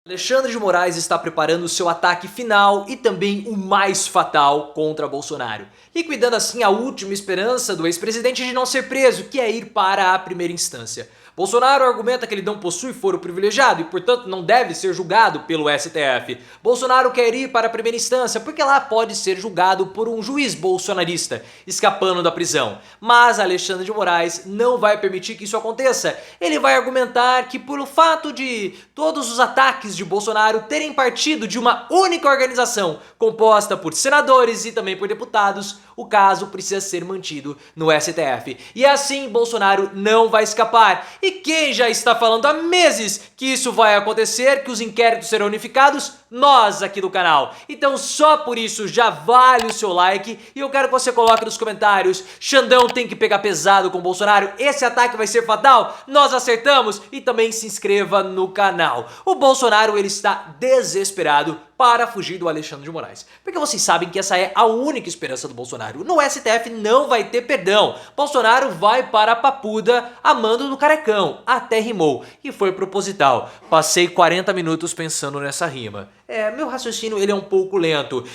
Alexandre de Moraes está preparando o seu ataque final e também o mais fatal contra Bolsonaro, liquidando assim a última esperança do ex-presidente de não ser preso, que é ir para a primeira instância. Bolsonaro argumenta que ele não possui foro privilegiado e, portanto, não deve ser julgado pelo STF. Bolsonaro quer ir para a primeira instância porque lá pode ser julgado por um juiz bolsonarista, escapando da prisão. Mas Alexandre de Moraes não vai permitir que isso aconteça. Ele vai argumentar que, pelo fato de todos os ataques de Bolsonaro terem partido de uma única organização, composta por senadores e também por deputados, o caso precisa ser mantido no STF. E assim Bolsonaro não vai escapar. E quem já está falando há meses que isso vai acontecer, que os inquéritos serão unificados? Nós aqui do canal. Então só por isso já vale o seu like e eu quero que você coloque nos comentários: Xandão tem que pegar pesado com Bolsonaro, esse ataque vai ser fatal, nós acertamos, e também se inscreva no canal. O Bolsonaro ele está desesperado para fugir do Alexandre de Moraes, porque vocês sabem que essa é a única esperança do Bolsonaro. No STF não vai ter perdão. Bolsonaro vai para a papuda a mando do carecão. Até rimou e foi proposital. Passei 40 minutos pensando nessa rima. Meu raciocínio ele é um pouco lento.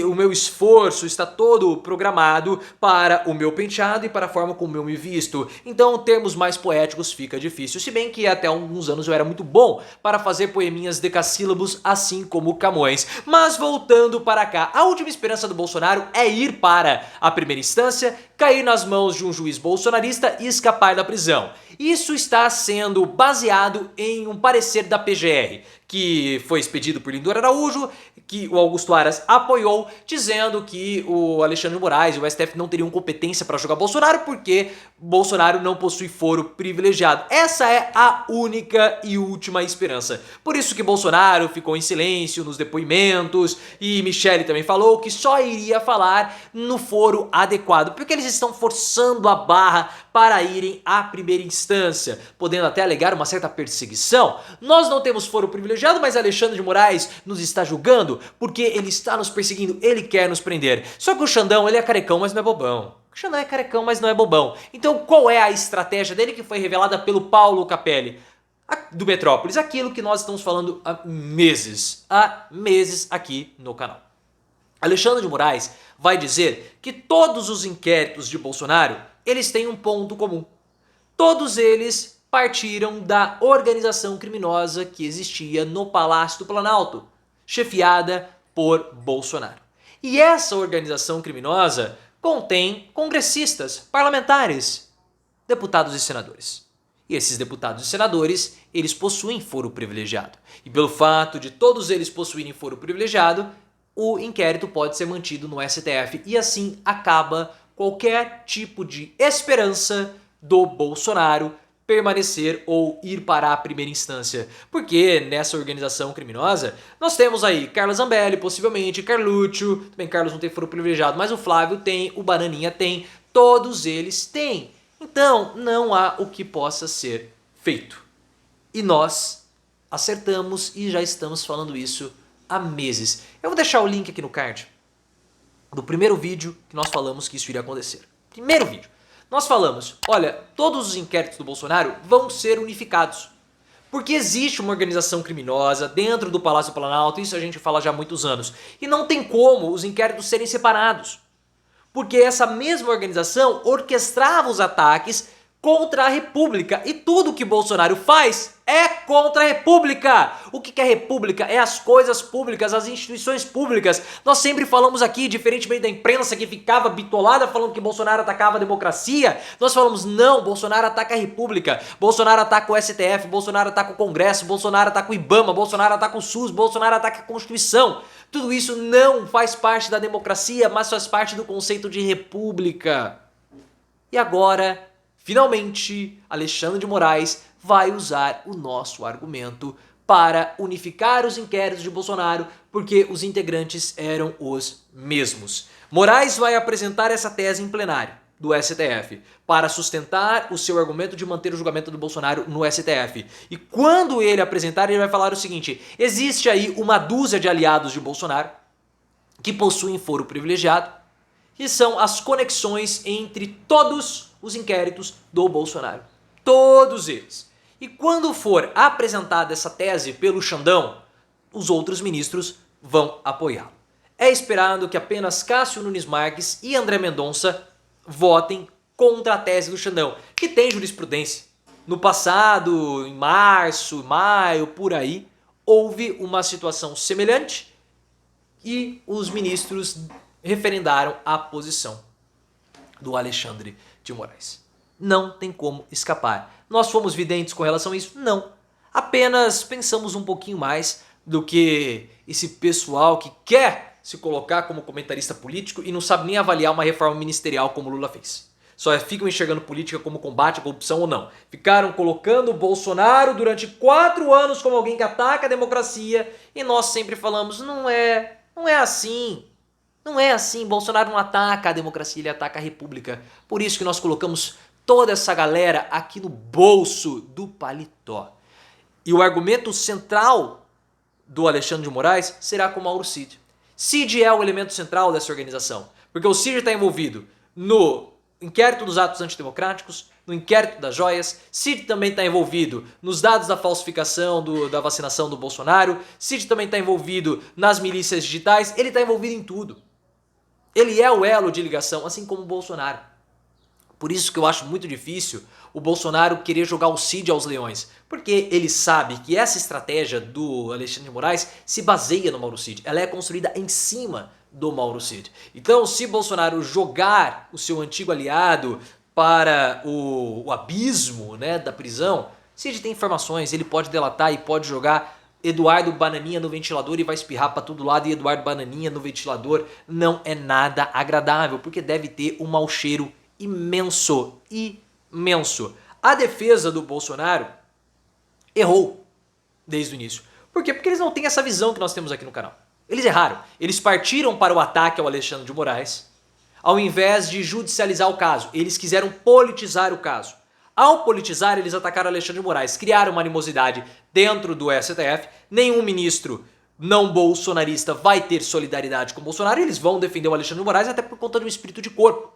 O meu esforço está todo programado para o meu penteado e para a forma como eu me visto. Então, termos mais poéticos fica difícil. Se bem que até alguns anos eu era muito bom para fazer poeminhas decassílabos, assim como Camões. Mas voltando para cá, a última esperança do Bolsonaro é ir para a primeira instância, cair nas mãos de um juiz bolsonarista e escapar da prisão. Isso está sendo baseado em um parecer da PGR, que foi expedido por Lindor Araújo, que o Augusto Aras apoiou, dizendo que o Alexandre de Moraes e o STF não teriam competência para julgar Bolsonaro porque Bolsonaro não possui foro privilegiado. Essa é a única e última esperança. Por isso que Bolsonaro ficou em silêncio nos depoimentos e Michele também falou que só iria falar no foro adequado, porque eles estão forçando a barra para irem à primeira instância, podendo até alegar uma certa perseguição. Nós não temos foro privilegiado, mas Alexandre de Moraes nos está julgando porque ele está nos perseguindo, ele quer nos prender. Só que o Xandão, ele é carecão, mas não é bobão. O Xandão é carecão, mas não é bobão. Então qual é a estratégia dele que foi revelada pelo Paulo Capelli? Do Metrópolis, aquilo que nós estamos falando há meses aqui no canal. Alexandre de Moraes vai dizer que todos os inquéritos de Bolsonaro, eles têm um ponto comum. Todos eles partiram da organização criminosa que existia no Palácio do Planalto, chefiada por Bolsonaro. E essa organização criminosa contém congressistas, parlamentares, deputados e senadores. E esses deputados e senadores, eles possuem foro privilegiado. E pelo fato de todos eles possuírem foro privilegiado, o inquérito pode ser mantido no STF e assim acaba qualquer tipo de esperança do Bolsonaro permanecer ou ir para a primeira instância. Porque nessa organização criminosa nós temos aí Carla Zambelli, possivelmente, Carluccio, também Carlos não tem foro privilegiado, mas o Flávio tem, o Bananinha tem, todos eles têm. Então não há o que possa ser feito. E nós acertamos e já estamos falando isso há meses. Eu vou deixar o link aqui no card do primeiro vídeo que nós falamos que isso iria acontecer. Primeiro vídeo. Nós falamos, olha, todos os inquéritos do Bolsonaro vão ser unificados. Porque existe uma organização criminosa dentro do Palácio do Planalto, isso a gente fala já há muitos anos. E não tem como os inquéritos serem separados. Porque essa mesma organização orquestrava os ataques contra a República. E tudo que Bolsonaro faz é contra a República. O que é República? É as coisas públicas, as instituições públicas. Nós sempre falamos aqui, diferentemente da imprensa que ficava bitolada falando que Bolsonaro atacava a democracia, nós falamos, não, Bolsonaro ataca a República, Bolsonaro ataca o STF, Bolsonaro ataca o Congresso, Bolsonaro ataca o IBAMA, Bolsonaro ataca o SUS, Bolsonaro ataca a Constituição. Tudo isso não faz parte da democracia, mas faz parte do conceito de república. E agora, finalmente, Alexandre de Moraes vai usar o nosso argumento para unificar os inquéritos de Bolsonaro, porque os integrantes eram os mesmos. Moraes vai apresentar essa tese em plenário do STF para sustentar o seu argumento de manter o julgamento do Bolsonaro no STF. E quando ele apresentar, ele vai falar o seguinte: existe aí uma dúzia de aliados de Bolsonaro que possuem foro privilegiado, que são as conexões entre todos os inquéritos do Bolsonaro. Todos eles. E quando for apresentada essa tese pelo Xandão, os outros ministros vão apoiá-lo. É esperado que apenas Cássio Nunes Marques e André Mendonça votem contra a tese do Xandão, que tem jurisprudência. No passado, em março, maio, por aí, houve uma situação semelhante e os ministros referendaram a posição do Alexandre de Moraes. Não tem como escapar. Nós fomos videntes com relação a isso? Não. Apenas pensamos um pouquinho mais do que esse pessoal que quer se colocar como comentarista político e não sabe nem avaliar uma reforma ministerial como Lula fez. Só ficam enxergando política como combate à corrupção ou não. Ficaram colocando o Bolsonaro durante 4 anos como alguém que ataca a democracia e nós sempre falamos, não é assim. Não é assim, Bolsonaro não ataca a democracia, ele ataca a república. Por isso que nós colocamos toda essa galera aqui no bolso do paletó. E o argumento central do Alexandre de Moraes será com o Mauro Cid. Cid é o elemento central dessa organização, porque o Cid está envolvido no inquérito dos atos antidemocráticos, no inquérito das joias, Cid também está envolvido nos dados da falsificação da vacinação do Bolsonaro, Cid também está envolvido nas milícias digitais, ele está envolvido em tudo. Ele é o elo de ligação, assim como o Bolsonaro. Por isso que eu acho muito difícil o Bolsonaro querer jogar o Cid aos leões. Porque ele sabe que essa estratégia do Alexandre de Moraes se baseia no Mauro Cid. Ela é construída em cima do Mauro Cid. Então, se Bolsonaro jogar o seu antigo aliado para o abismo, né, da prisão, Cid tem informações, ele pode delatar e pode jogar Eduardo Bananinha no ventilador e vai espirrar para todo lado, e Eduardo Bananinha no ventilador não é nada agradável, porque deve ter um mau cheiro imenso, imenso. A defesa do Bolsonaro errou desde o início. Por quê? Porque eles não têm essa visão que nós temos aqui no canal. Eles erraram. Eles partiram para o ataque ao Alexandre de Moraes, ao invés de judicializar o caso. Eles quiseram politizar o caso. Ao politizar, eles atacaram Alexandre de Moraes, criaram uma animosidade dentro do STF. Nenhum ministro não bolsonarista vai ter solidariedade com o Bolsonaro e eles vão defender o Alexandre de Moraes até por conta do espírito de corpo.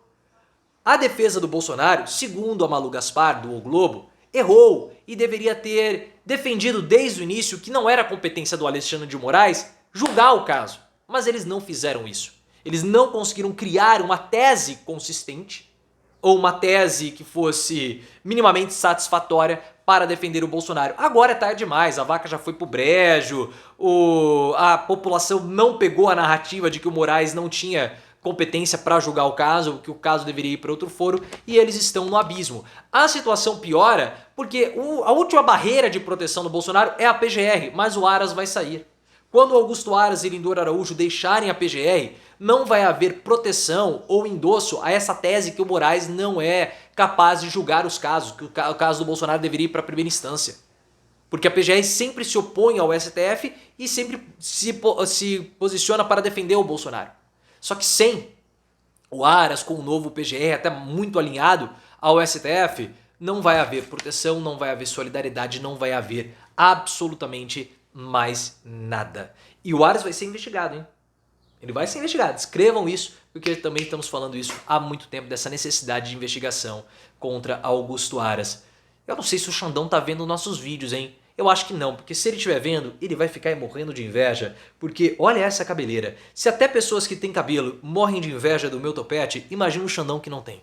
A defesa do Bolsonaro, segundo a Malu Gaspar, do O Globo, errou e deveria ter defendido desde o início que não era competência do Alexandre de Moraes julgar o caso. Mas eles não fizeram isso. Eles não conseguiram criar uma tese consistente ou uma tese que fosse minimamente satisfatória para defender o Bolsonaro. Agora é tarde demais, a vaca já foi pro brejo, a população não pegou a narrativa de que o Moraes não tinha competência para julgar o caso, que o caso deveria ir para outro foro, e eles estão no abismo. A situação piora porque a última barreira de proteção do Bolsonaro é a PGR, mas o Aras vai sair. Quando Augusto Aras e Lindor Araújo deixarem a PGR, não vai haver proteção ou endosso a essa tese que o Moraes não é capaz de julgar os casos, que o caso do Bolsonaro deveria ir para a primeira instância. Porque a PGR sempre se opõe ao STF e sempre se posiciona para defender o Bolsonaro. Só que sem o Aras, com o novo PGR até muito alinhado ao STF, não vai haver proteção, não vai haver solidariedade, não vai haver absolutamente mais nada. E o Aras vai ser investigado, hein? Ele vai ser investigado. Escrevam isso, porque também estamos falando isso há muito tempo, dessa necessidade de investigação contra Augusto Aras. Eu não sei se o Xandão tá vendo nossos vídeos, hein? Eu acho que não, porque se ele estiver vendo, ele vai ficar morrendo de inveja, porque olha essa cabeleira. Se até pessoas que têm cabelo morrem de inveja do meu topete, imagina o Xandão que não tem.